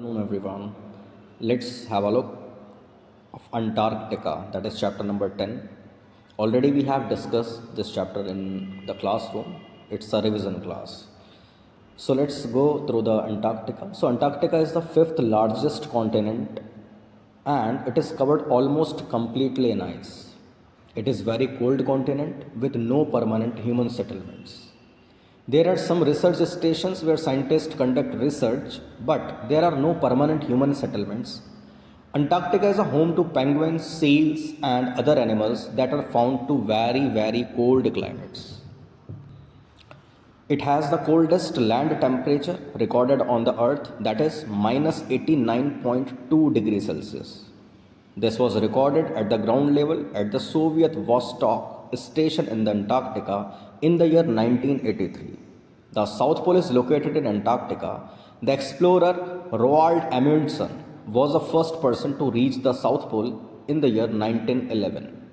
Afternoon, everyone. Let's have a look of Antarctica, that is chapter number 10. Already we have discussed this chapter in the classroom. It's a revision class. So let's go through the Antarctica. So Antarctica is the fifth largest continent and it is covered almost completely in ice. It is very cold continent with no permanent human settlements. There are some research stations where scientists conduct research, but there are no permanent human settlements. Antarctica is a home to penguins, seals, and other animals that are found to very cold climates. It has the coldest land temperature recorded on the earth, that is minus 89.2 degrees Celsius. This was recorded at the ground level at the Soviet Vostok station in the Antarctica in the year 1983. The South Pole is located in Antarctica. The explorer Roald Amundsen was the first person to reach the South Pole in the year 1911.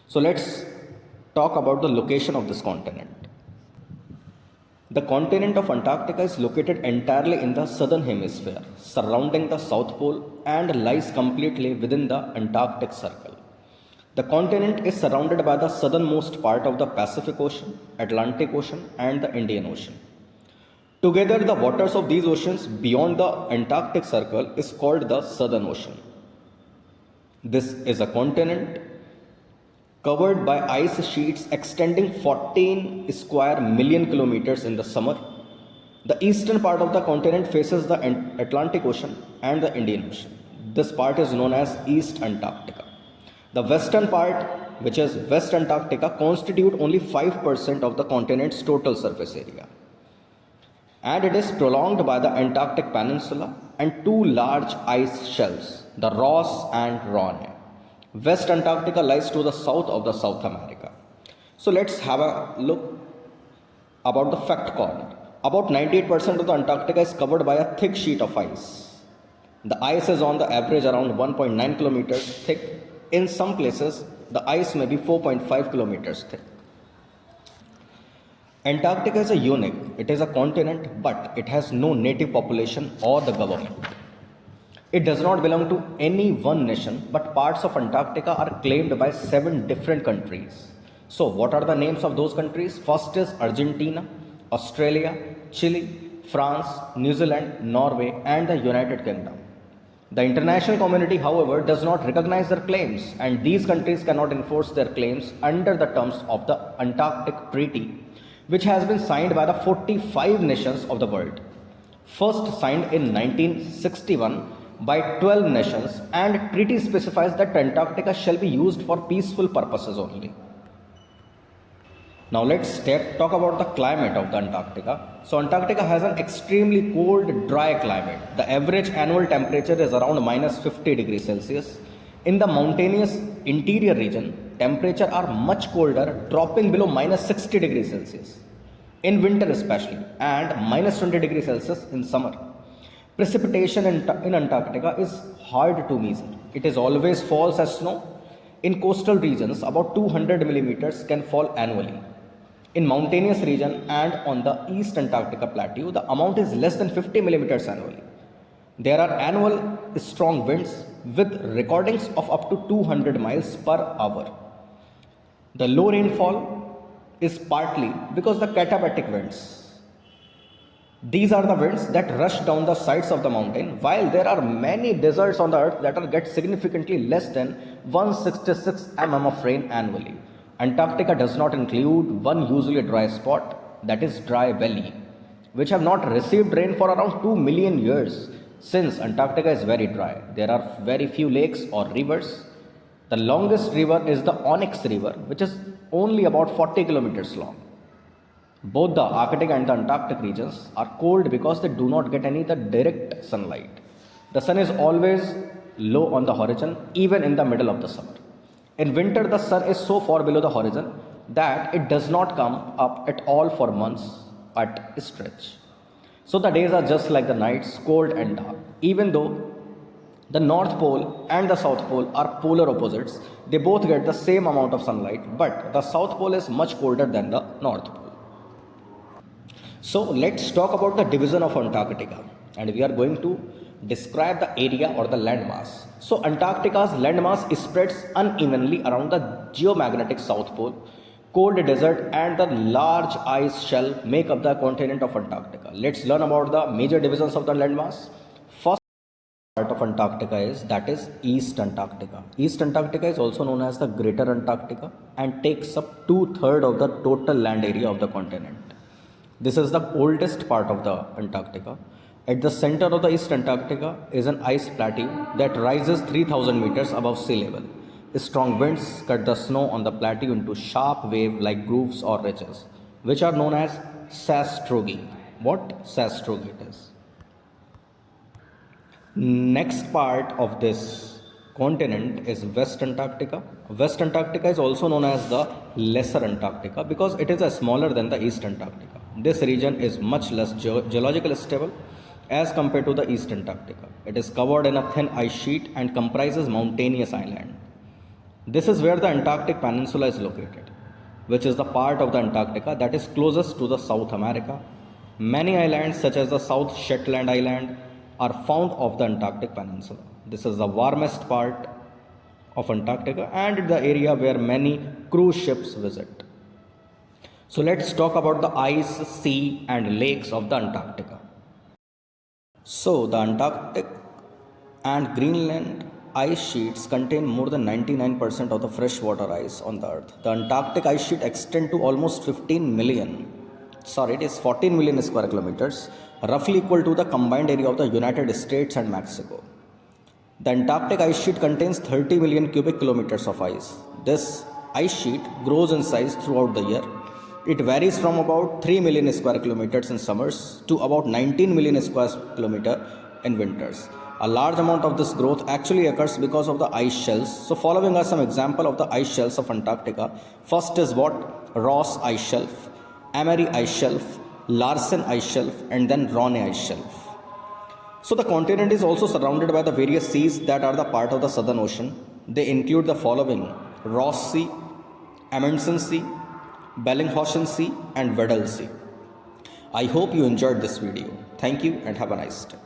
So let's talk about the location of this continent. The continent of Antarctica is located entirely in the southern hemisphere, surrounding the South Pole and lies completely within the Antarctic Circle. The continent is surrounded by the southernmost part of the Pacific Ocean, Atlantic Ocean, and the Indian Ocean. Together, the waters of these oceans beyond the Antarctic Circle is called the Southern Ocean. This is a continent covered by ice sheets extending 14 square million kilometers in the summer. The eastern part of the continent faces the Atlantic Ocean and the Indian Ocean. This part is known as East Antarctica. The western part, which is West Antarctica, constitutes only 5% of the continent's total surface area. And it is prolonged by the Antarctic Peninsula and two large ice shelves, the Ross and Ronne. West Antarctica lies to the south of the South America. So let's have a look about the fact corner. About 98% of the Antarctica is covered by a thick sheet of ice. The ice is on the average around 1.9 kilometers thick. In some places, the ice may be 4.5 kilometers thick. Antarctica is a unique. It is a continent, but it has no native population or the government. It does not belong to any one nation, but parts of Antarctica are claimed by 7 different countries. So, what are the names of those countries? First is Argentina, Australia, Chile, France, New Zealand, Norway, and the United Kingdom. The international community, however, does not recognize their claims, and these countries cannot enforce their claims under the terms of the Antarctic Treaty, which has been signed by the 45 nations of the world. First signed in 1961 by 12 nations, and treaty specifies that Antarctica shall be used for peaceful purposes only. Now let's talk about the climate of the Antarctica. So Antarctica has an extremely cold, dry climate. The average annual temperature is around minus 50 degrees Celsius. In the mountainous interior region, temperatures are much colder, dropping below minus 60 degrees Celsius. In winter especially, and minus 20 degrees Celsius in summer. Precipitation in Antarctica is hard to measure. It is always falls as snow. In coastal regions, about 200 millimeters can fall annually. In mountainous region and on the East Antarctica Plateau, the amount is less than 50 millimeters annually. There are annual strong winds with recordings of up to 200 miles per hour. The low rainfall is partly because the katabatic winds. These are the winds that rush down the sides of the mountain, while there are many deserts on the earth that get significantly less than 166 mm of rain annually. Antarctica does not include one usually dry spot, that is Dry Valley, which have not received rain for around 2 million years. Since Antarctica is very dry, there are very few lakes or rivers. The longest river is the Onyx River, which is only about 40 kilometers long. Both the Arctic and the Antarctic regions are cold because they do not get any the direct sunlight. The sun is always low on the horizon, even in the middle of the summer. In winter, the sun is so far below the horizon that it does not come up at all for months at a stretch. So the days are just like the nights, cold and dark. Even though the North Pole and the South Pole are polar opposites, they both get the same amount of sunlight, but the South Pole is much colder than the North Pole. So let's talk about the division of Antarctica, and we are going to Describe the area or the landmass. So Antarctica's landmass spreads unevenly around the geomagnetic South Pole. Cold desert and the large ice shell make up the continent of Antarctica. Let's learn about the major divisions of the landmass. First part of Antarctica is East Antarctica. East Antarctica is also known as the Greater Antarctica and takes up 2/3 of the total land area of the continent. This is the oldest part of the Antarctica. At the center of the East Antarctica is an ice plateau that rises 3000 meters above sea level. Strong winds cut the snow on the plateau into sharp wave-like grooves or ridges, which are known as sastrugi. What sastrugi it is? Next part of this continent is West Antarctica. West Antarctica is also known as the Lesser Antarctica because it is smaller than the East Antarctica. This region is much less geologically stable as compared to the East Antarctica. It is covered in a thin ice sheet and comprises mountainous islands. This is where the Antarctic Peninsula is located, which is the part of the Antarctica that is closest to the South America. Many islands such as the South Shetland Island are found off the Antarctic Peninsula. This is the warmest part of Antarctica and the area where many cruise ships visit. So let's talk about the ice, sea and lakes of the Antarctica. So the Antarctic and Greenland ice sheets contain more than 99% of the freshwater ice on the earth. The Antarctic ice sheet extends to almost 14 million square kilometers, roughly equal to the combined area of the United States and Mexico. The Antarctic ice sheet contains 30 million cubic kilometers of ice. This ice sheet grows in size throughout the year. It varies from about 3 million square kilometers in summers to about 19 million square kilometers in winters. A large amount of this growth actually occurs because of the ice shelves. So following are some example of the ice shelves of Antarctica. First is what? Ross Ice Shelf, Emery Ice Shelf, Larsen Ice Shelf, and then Ronne Ice Shelf. So the continent is also surrounded by the various seas that are the part of the Southern Ocean. They include the following: Ross Sea, Amundsen Sea, Bellingshausen Sea, and Weddell Sea. I hope you enjoyed this video. Thank you and have a nice day.